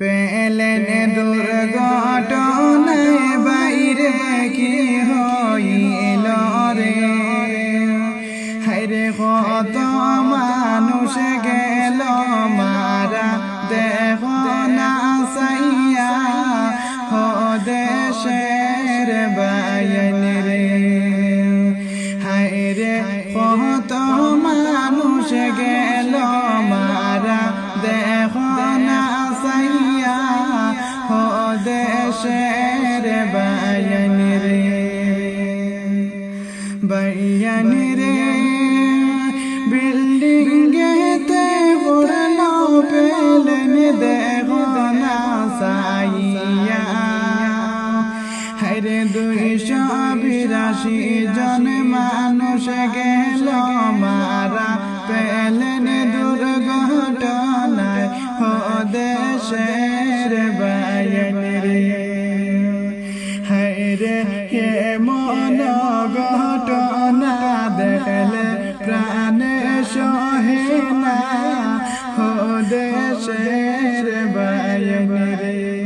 পেলেন দুর্ঘটনায় বাইরে কি হইল রে, হায়রে কত মানুষ গেল মারা দেহ না সাইয়া দেশের বাইন রে, হায়রে কত মানুষ গেল মারা দেহ না সাইয়া দেশের বাইন রে, বাইন রে। বিল্ডিংয়েতে পড়ল পেলেন দেহ না সাইয়া, হায়রে 282 জন মানুষ গেল মারা পেলেন দুর্ঘটনায় দেশের বাইন রে, হায়রে এমন ঘটনা দেখলে প্রাণে সহে না দেশের বাইন রে।